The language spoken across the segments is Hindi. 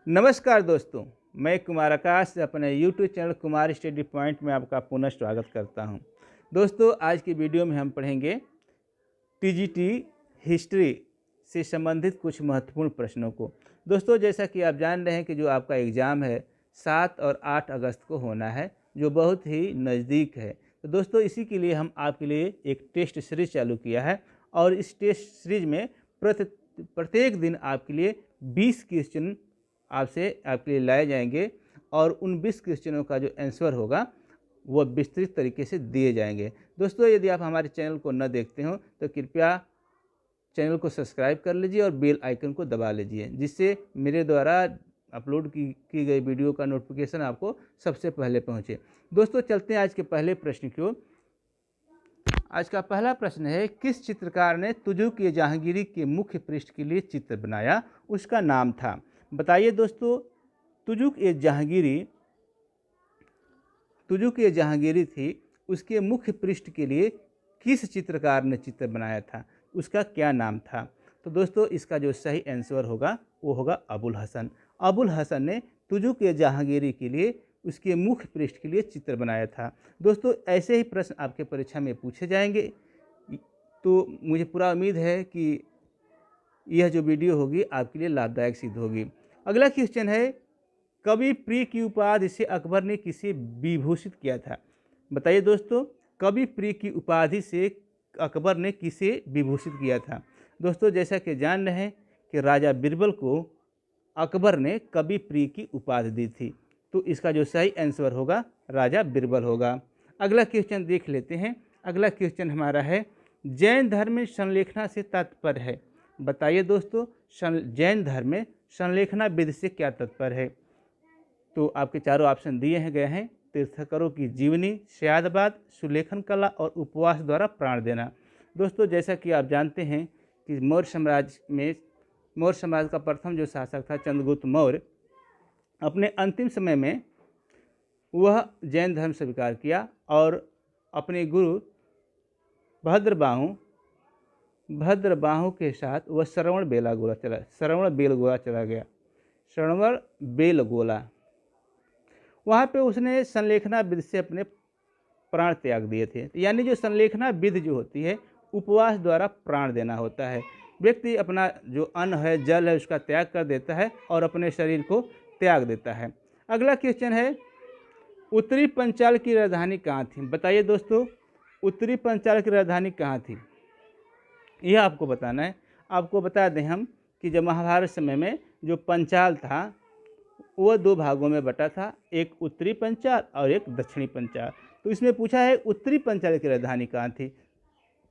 नमस्कार दोस्तों, मैं कुमार आकाश अपने YouTube channel Kumar study point में आपका पुनः स्वागत करता हूं। दोस्तों, आज की वीडियो में हम पढ़ेंगे TGT हिस्ट्री से संबंधित कुछ महत्वपूर्ण प्रश्नों को। दोस्तों, जैसा कि आप जान रहे हैं कि जो आपका एग्ज़ाम है 7 और 8 अगस्त को होना है, जो बहुत ही नज़दीक है। तो दोस्तों, इसी के लिए हम आपके लिए एक टेस्ट सीरीज़ चालू किया है और इस टेस्ट सीरीज़ में प्रत्येक दिन आपके लिए 20 क्वेश्चन आपके लिए लाए जाएंगे और उन 20 क्वेश्चनों का जो आंसर होगा वो विस्तृत तरीके से दिए जाएंगे। दोस्तों, यदि आप हमारे चैनल को न देखते हो तो कृपया चैनल को सब्सक्राइब कर लीजिए और बेल आइकन को दबा लीजिए, जिससे मेरे द्वारा अपलोड की गई वीडियो का नोटिफिकेशन आपको सबसे पहले पहुंचे। दोस्तों, चलते हैं आज के पहले प्रश्न की ओर। आज का पहला प्रश्न है, किस चित्रकार ने तुजुक-ए-जहांगीरी के मुख्य पृष्ठ के लिए चित्र बनाया, उसका नाम था? बताइए दोस्तों, तुजुक-ए-जहांगीरी थी, उसके मुख्य पृष्ठ के लिए किस चित्रकार ने चित्र बनाया था, उसका क्या नाम था? तो दोस्तों, इसका जो सही आंसर होगा वो होगा अबुल हसन। अबुल हसन ने तुजुक-ए-जहांगीरी के लिए उसके मुख्य पृष्ठ के लिए चित्र बनाया था। दोस्तों, ऐसे ही प्रश्न आपके परीक्षा में पूछे जाएंगे, तो मुझे पूरा उम्मीद है कि यह जो वीडियो होगी आपके लिए लाभदायक सिद्ध होगी। अगला क्वेश्चन है, कवि प्रिय की उपाधि से अकबर ने किसे विभूषित किया था? बताइए दोस्तों, कवि प्रिय की उपाधि से अकबर ने किसे विभूषित किया था? दोस्तों, जैसा कि जान रहे हैं कि राजा बिरबल को अकबर ने कवि प्रिय की उपाधि दी थी, तो इसका जो सही आंसर होगा राजा बिरबल होगा। अगला क्वेश्चन देख लेते हैं। अगला क्वेश्चन हमारा है, जैन धर्म में संलेखना से तात्पर्य है? बताइए दोस्तों, जैन धर्म में संलेखना विधि से क्या तात्पर्य है? तो आपके चारों ऑप्शन दिए गए हैं। तीर्थंकरों की जीवनी, श्राद्धवाद, सुलेखन कला और उपवास द्वारा प्राण देना। दोस्तों, जैसा कि आप जानते हैं कि मौर्य साम्राज्य का प्रथम जो शासक था चंद्रगुप्त मौर्य, अपने अंतिम समय में वह जैन धर्म स्वीकार किया और अपने गुरु भद्रबाहु के साथ वह श्रवण बेलगोला वहाँ पे उसने संलेखना विधि से अपने प्राण त्याग दिए थे। यानी जो संलेखना विधि जो होती है, उपवास द्वारा प्राण देना होता है। व्यक्ति अपना जो अन्न है, जल है, उसका त्याग कर देता है और अपने शरीर को त्याग देता है। अगला क्वेश्चन है, उत्तरी पंचाल की राजधानी कहाँ थी? बताइए दोस्तों, उत्तरी पंचाल की राजधानी कहाँ थी, यह आपको बताना है। आपको बता दें हम कि जब महाभारत समय में जो पंचाल था वह 2 भागों में बटा था, एक उत्तरी पंचाल और एक दक्षिणी पंचाल। तो इसमें पूछा है उत्तरी पंचाल की राजधानी कहाँ थी?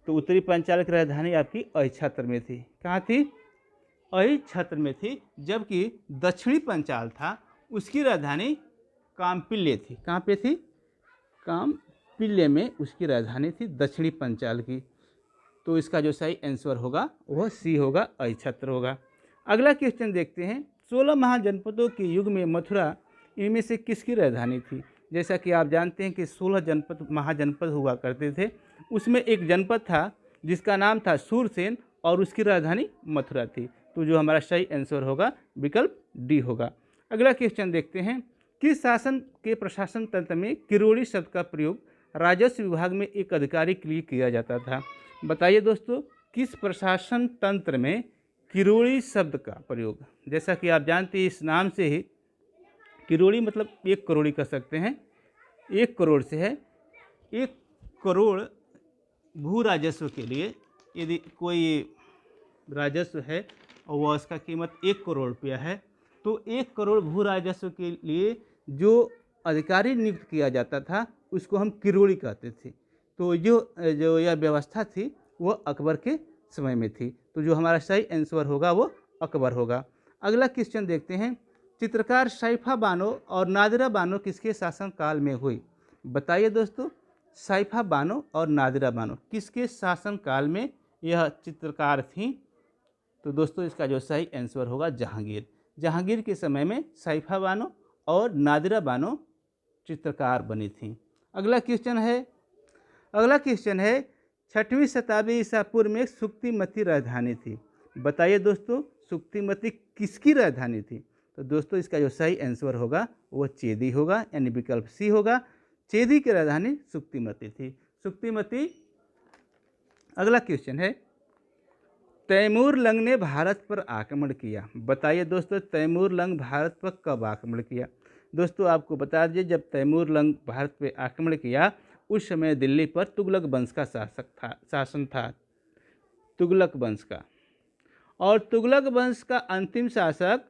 तो उत्तरी पंचाल की राजधानी आपकी अहिछत्र में थी। कहाँ थी? अहिछत्र में थी। जबकि दक्षिणी पंचाल था, उसकी राजधानी कामपिल्य थी। कहाँ पे थी? कामपिल्य में उसकी राजधानी थी दक्षिणी पंचाल की। तो इसका जो सही आंसर होगा वह सी होगा, अहिछत्र होगा। अगला क्वेश्चन देखते हैं, 16 महाजनपदों के युग में मथुरा इनमें से किसकी राजधानी थी? जैसा कि आप जानते हैं कि 16 महाजनपद हुआ करते थे, उसमें एक जनपद था जिसका नाम था सूरसेन और उसकी राजधानी मथुरा थी। तो जो हमारा सही आंसर होगा विकल्प डी होगा। अगला क्वेश्चन देखते हैं, किस शासन के प्रशासन तंत्र में किरोड़ी शब्द का प्रयोग राजस्व विभाग में एक अधिकारी के लिए किया जाता था? बताइए दोस्तों, किस प्रशासन तंत्र में किरोड़ी शब्द का प्रयोग? जैसा कि आप जानते हैं, इस नाम से ही किरोड़ी मतलब 1 करोड़ी कर सकते हैं। 1 करोड़ से है। 1 करोड़ भू राजस्व के लिए यदि कोई राजस्व है और वह उसका कीमत 1 करोड़ रुपया है, तो 1 करोड़ भू राजस्व के लिए जो अधिकारी नियुक्त किया जाता था उसको हम किरोड़ी कहते थे। तो जो यह व्यवस्था थी वह अकबर के समय में थी। तो जो हमारा सही आंसर होगा वो अकबर होगा। अगला क्वेश्चन देखते हैं, चित्रकार सैफा बानो और नादिरा बानो किसके शासनकाल में हुई? बताइए दोस्तों, सैफा बानो और नादिरा बानो किसके शासनकाल में यह चित्रकार थी? तो दोस्तों, इसका जो सही आंसर होगा जहांगीर के समय में सैफा बानो और नादिरा बानो चित्रकार बनी थी। अगला क्वेश्चन है 6वीं शताब्दी ईसा पूर्व में सुक्तिमती राजधानी थी। बताइए दोस्तों, सुक्तिमती किसकी राजधानी थी? तो दोस्तों इसका जो सही आंसर होगा वो चेदी होगा, यानी विकल्प सी होगा। चेदी की राजधानी सुक्तिमती थी। सुक्तिमती। अगला क्वेश्चन है, तैमूर लंग ने भारत पर आक्रमण किया। बताइए दोस्तों, तैमूर लंग भारत पर कब आक्रमण किया। दोस्तों आपको बता दीजिए, जब तैमूर लंग भारत पर आक्रमण किया उस समय दिल्ली पर तुगलक वंश का शासन था, तुगलक वंश का। और तुगलक वंश का अंतिम शासक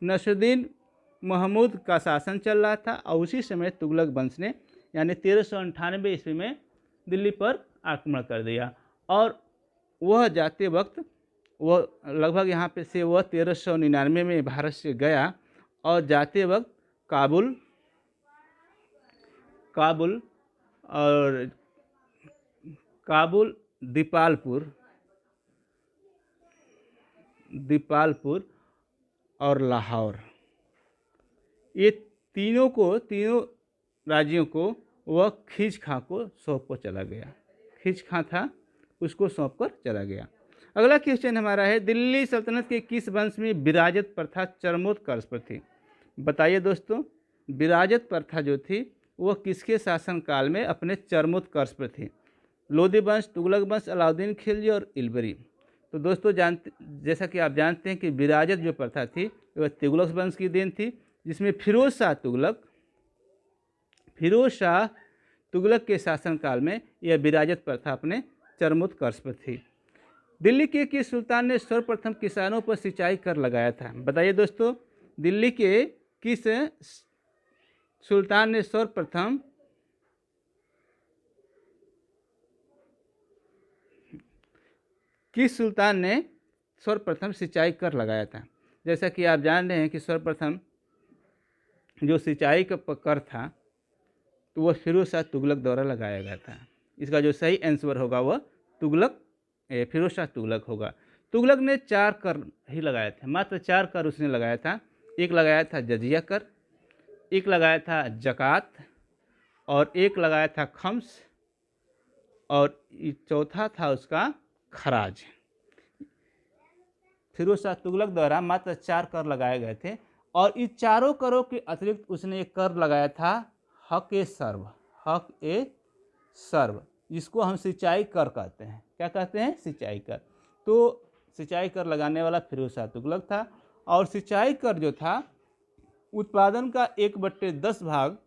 नसरुद्दीन महमूद का शासन चल रहा था। और उसी समय तुगलक वंश ने यानी 1398 ईस्वी में दिल्ली पर आक्रमण कर दिया। और वह जाते वक्त वह लगभग यहाँ पे से वह 1399 में भारत से गया और जाते वक्त काबुल, दीपालपुर और लाहौर, ये तीनों राज्यों को वह खींच खां को सौंप कर चला गया। खींच खां था, उसको सौंप कर चला गया। अगला क्वेश्चन हमारा है, दिल्ली सल्तनत के किस वंश में विराजत प्रथा चरमोत्कर्ष पर थी। बताइए दोस्तों, विराजत प्रथा जो थी वह किसके शासनकाल में अपने चरमोत्कर्ष पर थी। लोधी वंश, तुगलक वंश, अलाउद्दीन खिलजी और इलबरी। तो दोस्तों जैसा कि आप जानते हैं कि विराजत जो प्रथा थी वह तुगलक वंश की देन थी, जिसमें फिरोज शाह तुगलक के शासनकाल में यह विराजत प्रथा अपने चरमोत्कर्ष पर थी। दिल्ली के किस सुल्तान ने सर्वप्रथम किसानों पर सिंचाई कर लगाया था। बताइए दोस्तों, दिल्ली के किस सुल्तान ने सर्वप्रथम सिंचाई कर लगाया था। जैसा कि आप जान रहे हैं कि सर्वप्रथम जो सिंचाई का कर था तो वह फिरोज शाह तुगलक द्वारा लगाया गया था। इसका जो सही आंसर होगा वह फिरोज शाह तुगलक होगा। तुगलक ने 4 कर ही लगाए थे, मात्र 4 कर उसने लगाया था। एक लगाया था जजिया कर, एक लगाया था जकात, और एक लगाया था खम्स, और चौथा था उसका खराज। फिरोज शाह तुगलक द्वारा मात्र 4 कर लगाए गए थे। और इस चारों करों के अतिरिक्त उसने एक कर लगाया था हक-ए-सर्व, जिसको हम सिंचाई कर कहते हैं। क्या कहते हैं? सिंचाई कर। तो सिंचाई कर लगाने वाला फिरोज शाह तुगलक था। और सिंचाई कर जो था उत्पादन का 1/10 भाग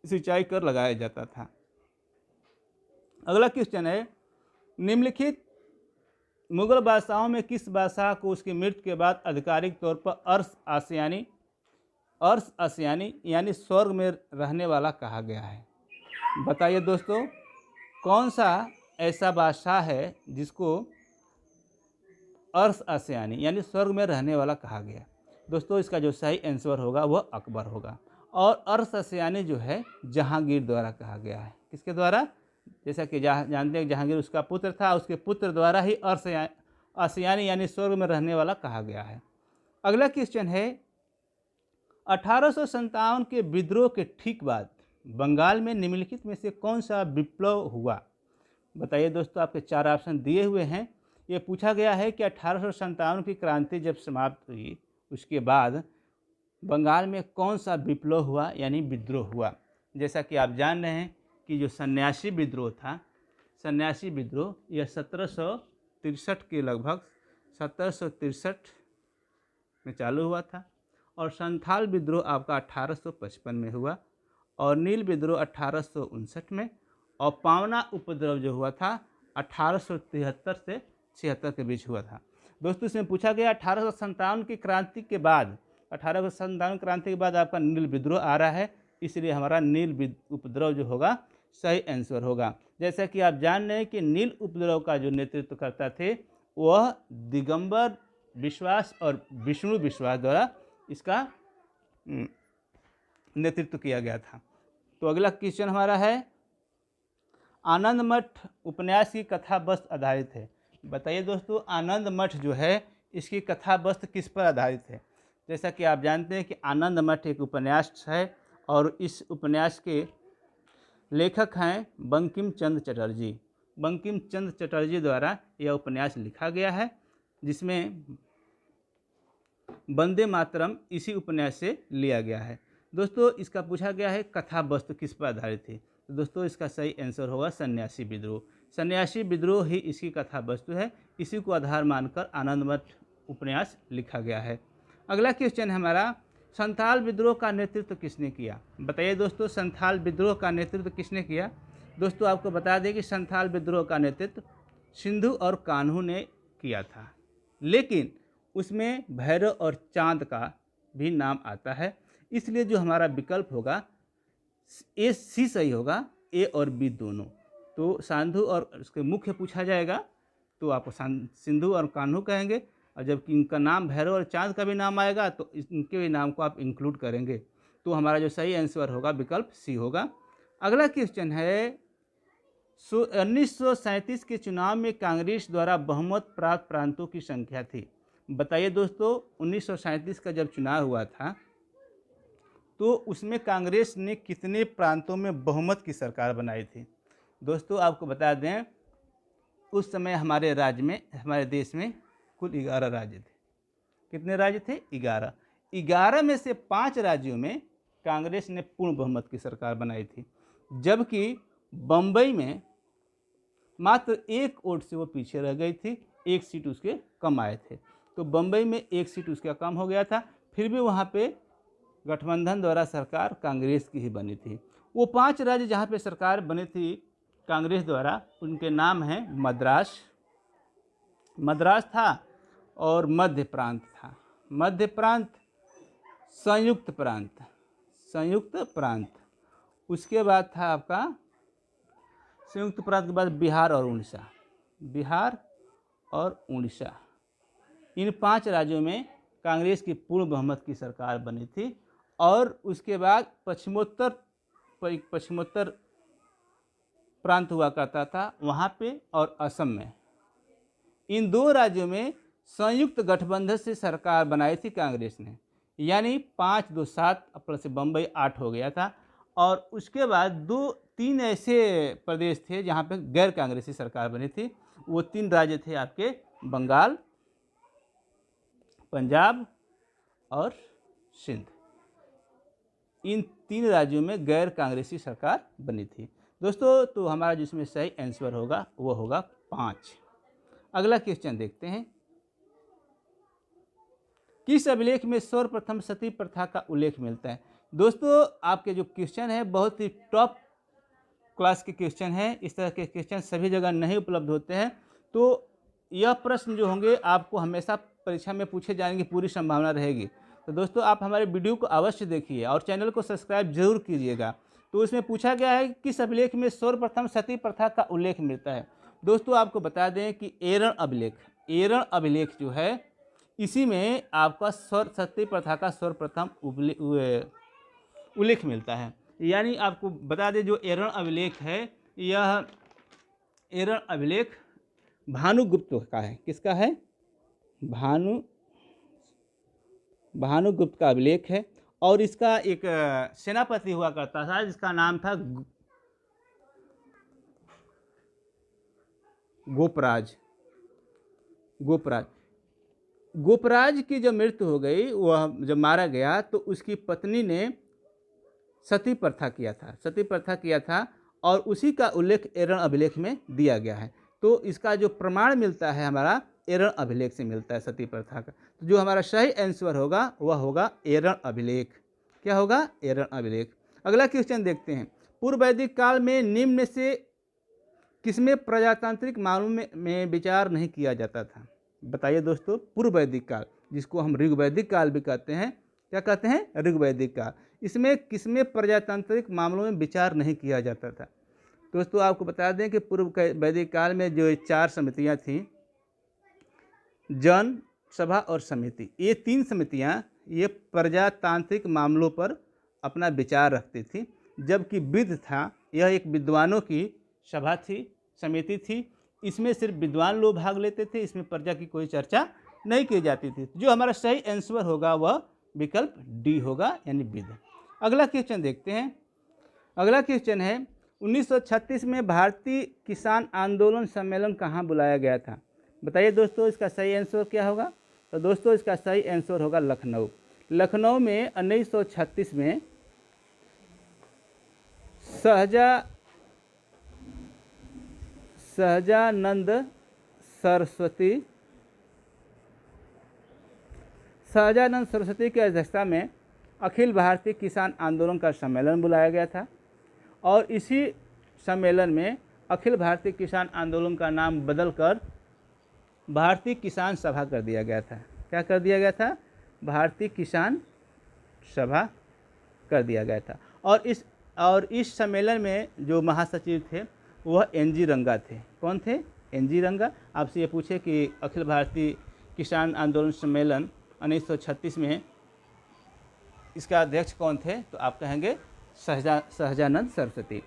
सिंचाई कर लगाया जाता था। अगला क्वेश्चन है, निम्नलिखित मुगल बादशाहों में किस बादशाह को उसकी मृत्यु के बाद आधिकारिक तौर पर अर्श आसियानी यानी स्वर्ग में रहने वाला कहा गया है। बताइए दोस्तों, कौन सा ऐसा बादशाह है जिसको अर्श आसियानी यानी स्वर्ग में रहने वाला कहा गया। दोस्तों इसका जो सही आंसर होगा वह अकबर होगा। और अर्श आसियानी जो है जहांगीर द्वारा कहा गया है। किसके द्वारा? जैसा कि जानते हैं जहांगीर उसका पुत्र था, उसके पुत्र द्वारा ही अर्श आसियानी यानी स्वर्ग में रहने वाला कहा गया है। अगला क्वेश्चन है, 1857 के विद्रोह के ठीक बाद बंगाल में निम्नलिखित में से कौन सा विप्लव हुआ। बताइए दोस्तों, आपके 4 ऑप्शन दिए हुए हैं। ये पूछा गया है कि 1857 की क्रांति जब समाप्त हुई उसके बाद बंगाल में कौन सा विप्लव हुआ यानी विद्रोह हुआ। जैसा कि आप जान रहे हैं कि जो सन्यासी विद्रोह था, सन्यासी विद्रोह यह 1763 के लगभग 1763 में चालू हुआ था। और संथाल विद्रोह आपका 1855 में हुआ। और नील विद्रोह 1859 में। और पावना उपद्रव जो हुआ था 1873 से 76 के बीच हुआ था। दोस्तों इसमें पूछा गया 1857 की क्रांति के बाद, 1857 क्रांति के बाद आपका नील विद्रोह आ रहा है, इसलिए हमारा नील उपद्रव जो होगा सही आंसर होगा। जैसा कि आप जान रहे हैं कि नील उपद्रव का जो नेतृत्व करता थे वह दिगंबर विश्वास और विष्णु विश्वास द्वारा इसका नेतृत्व किया गया था। तो अगला क्वेश्चन हमारा है, आनंद मठ उपन्यास की कथा वस्तु आधारित है। बताइए दोस्तों, आनंद मठ जो है इसकी कथा वस्तु किस पर आधारित है। जैसा कि आप जानते हैं कि आनंद मठ एक उपन्यास है और इस उपन्यास के लेखक हैं बंकिम चंद्र चटर्जी। बंकिम चंद्र चटर्जी द्वारा यह उपन्यास लिखा गया है, जिसमें वंदे मातरम इसी उपन्यास से लिया गया है। दोस्तों इसका पूछा गया है कथा वस्तु किस पर आधारित थी, तो दोस्तों इसका सही आंसर होगा सन्यासी विद्रोह। सन्यासी विद्रोह ही इसकी कथा वस्तु है, इसी को आधार मानकर आनंद मठ उपन्यास लिखा गया है। अगला क्वेश्चन है हमारा, संथाल विद्रोह का नेतृत्व किसने किया? बताइए दोस्तों, संथाल विद्रोह का नेतृत्व किसने किया? दोस्तों आपको बता दें कि संथाल विद्रोह का नेतृत्व सिंधु और कान्हू ने किया था, लेकिन उसमें भैरव और चांद का भी नाम आता है, इसलिए जो हमारा विकल्प होगा ए सी सही होगा, ए और बी दोनों। तो सिंधु और उसके मुख्य पूछा जाएगा तो आप सिंधु और कान्हू कहेंगे, और जबकि इनका नाम भैरव और चांद का भी नाम आएगा तो इनके भी नाम को आप इंक्लूड करेंगे। तो हमारा जो सही आंसर होगा विकल्प सी होगा। अगला क्वेश्चन है, 1937 के चुनाव में कांग्रेस द्वारा बहुमत प्राप्त प्रांतों की संख्या थी। बताइए दोस्तों, 1937 का जब चुनाव हुआ था तो उसमें कांग्रेस ने कितने प्रांतों में बहुमत की सरकार बनाई थी? दोस्तों आपको बता दें, उस समय हमारे राज्य में, हमारे देश में कुल 11 राज्य थे। कितने राज्य थे? 11। 11 में से 5 राज्यों में कांग्रेस ने पूर्ण बहुमत की सरकार बनाई थी, जबकि बम्बई में मात्र 1 वोट से वो पीछे रह गई थी, 1 सीट उसके कम आए थे। तो बम्बई में 1 सीट उसका कम हो गया था, फिर भी वहाँ पे गठबंधन द्वारा सरकार कांग्रेस की ही बनी थी। वो 5 राज्य जहाँ पे सरकार बनी थी कांग्रेस द्वारा, उनके नाम हैं मद्रास था और मध्य प्रांत था। मध्य प्रांत, संयुक्त प्रांत, उसके बाद था आपका संयुक्त प्रांत के बाद बिहार और उड़ीसा। इन 5 राज्यों में कांग्रेस की पूर्ण बहुमत की सरकार बनी थी, और उसके बाद पश्चिमोत्तर प्रांत हुआ करता था वहाँ पे, और असम में। इन 2 राज्यों में संयुक्त गठबंधन से सरकार बनाई थी कांग्रेस ने, यानी 5, 2, 7 अपने से बम्बई 8 हो गया था। और उसके बाद 2-3 ऐसे प्रदेश थे जहाँ पे गैर कांग्रेसी सरकार बनी थी। वो 3 राज्य थे आपके बंगाल, पंजाब और सिंध। इन 3 राज्यों में गैर कांग्रेसी सरकार बनी थी दोस्तों। तो हमारा जिसमें सही आंसर होगा वो होगा 5। अगला क्वेश्चन देखते हैं, किस अभिलेख में सर्वप्रथम सती प्रथा का उल्लेख मिलता है? दोस्तों आपके जो क्वेश्चन है बहुत ही टॉप क्लास के क्वेश्चन है, इस तरह के क्वेश्चन सभी जगह नहीं उपलब्ध होते हैं। तो यह प्रश्न जो होंगे आपको हमेशा परीक्षा में पूछे जाने की पूरी संभावना रहेगी। तो दोस्तों आप हमारे वीडियो को अवश्य देखिए और चैनल को सब्सक्राइब जरूर कीजिएगा। तो इसमें पूछा गया है किस अभिलेख में सर्वप्रथम सती प्रथा का उल्लेख मिलता है। दोस्तों आपको बता दें कि एरण अभिलेख जो है, इसी में आपका सती प्रथा का सर्वप्रथम उल्लेख मिलता है। यानी आपको बता दें जो एरण अभिलेख है, यह एरण अभिलेख भानुगुप्त का है। किसका है? भानुगुप्त का अभिलेख है, और इसका एक सेनापति हुआ करता था जिसका नाम था गोपराज की जब मृत्यु हो गई, वह जब मारा गया तो उसकी पत्नी ने सती प्रथा किया था और उसी का उल्लेख एरण अभिलेख में दिया गया है। तो इसका जो प्रमाण मिलता है हमारा एरण अभिलेख से मिलता है सती प्रथा का। तो जो हमारा सही आंसर होगा वह होगा एरण अभिलेख। क्या होगा? एरण अभिलेख। अगला क्वेश्चन देखते हैं, पूर्व वैदिक काल में निम्न से किसमें प्रजातांत्रिक मामलों में विचार नहीं किया जाता था? बताइए दोस्तों, पूर्व वैदिक काल जिसको हम ऋग्वैदिक काल भी कहते हैं, क्या कहते हैं? ऋग्वैदिक काल। इसमें किसमें प्रजातांत्रिक मामलों में विचार नहीं किया जाता था? दोस्तों आपको बता दें कि पूर्व वैदिक काल में जो 4 समितियां थीं, जन, सभा और समिति, ये 3 समितियां ये प्रजातांत्रिक मामलों पर अपना विचार रखती थी। जबकि विद था, यह एक विद्वानों की सभा थी, समिति थी। इसमें सिर्फ विद्वान लोग भाग लेते थे, इसमें प्रजा की कोई चर्चा नहीं की जाती थी। जो हमारा सही आंसर होगा वह विकल्प डी होगा, यानी विद। अगला क्वेश्चन देखते हैं। अगला क्वेश्चन है, 1936 में भारतीय किसान आंदोलन सम्मेलन कहाँ बुलाया गया था? बताइए दोस्तों, इसका सही आंसर क्या होगा? तो दोस्तों इसका सही आंसर होगा लखनऊ। लखनऊ में 1936 में सहजानंद सरस्वती की अध्यक्षता में अखिल भारतीय किसान आंदोलन का सम्मेलन बुलाया गया था और इसी सम्मेलन में अखिल भारतीय किसान आंदोलन का नाम बदलकर भारतीय किसान सभा कर दिया गया था। क्या कर दिया गया था? भारतीय किसान सभा कर दिया गया था। और इस सम्मेलन में जो महासचिव थे वह एन.जी. रंगा थे। कौन थे? एन.जी. रंगा। आपसे ये पूछे कि अखिल भारतीय किसान आंदोलन सम्मेलन 1936 में इसका अध्यक्ष कौन थे? तो आप कहेंगे सहजानंद सरस्वती।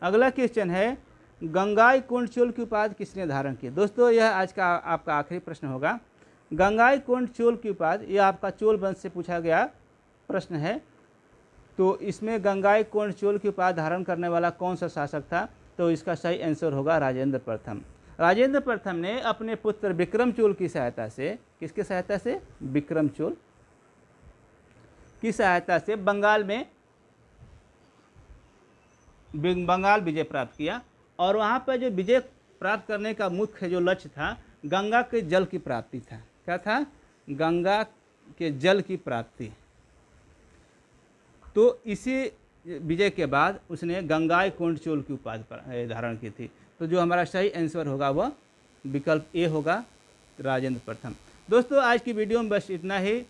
अगला क्वेश्चन है, गंगाई कोंड चोल की उपाधि किसने धारण की? दोस्तों यह आज का आपका आखिरी प्रश्न होगा। गंगाई कोंड चोल की उपाधि, यह आपका चोल वंश से पूछा गया प्रश्न है। तो इसमें गंगाई कोंड चोल की उपाधि धारण करने वाला कौन सा शासक था? तो इसका सही आंसर होगा राजेंद्र प्रथम। राजेंद्र प्रथम ने अपने पुत्र विक्रम चोल की सहायता से, किसकी सहायता से? विक्रम चोल की सहायता से बंगाल विजय प्राप्त किया और वहाँ पर जो विजय प्राप्त करने का मुख्य जो लक्ष्य था गंगा के जल की प्राप्ति था। क्या था? गंगा के जल की प्राप्ति। तो इसी विजय के बाद उसने गंगाई कोंड चोल की उपाधि धारण की थी। तो जो हमारा सही आंसर होगा वह विकल्प ए होगा, राजेंद्र प्रथम। दोस्तों आज की वीडियो में बस इतना ही।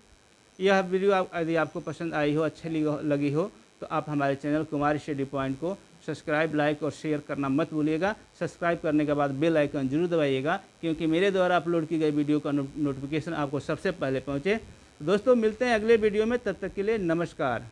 यह वीडियो यदि आपको पसंद आई हो, अच्छी लगी हो, तो आप हमारे चैनल कुमार स्टडी पॉइंट को सब्सक्राइब, लाइक और शेयर करना मत भूलिएगा। सब्सक्राइब करने के बाद बेल आइकन जरूर दबाइएगा, क्योंकि मेरे द्वारा अपलोड की गई वीडियो का नोटिफिकेशन आपको सबसे पहले पहुँचे। दोस्तों मिलते हैं अगले वीडियो में, तब तक के लिए नमस्कार।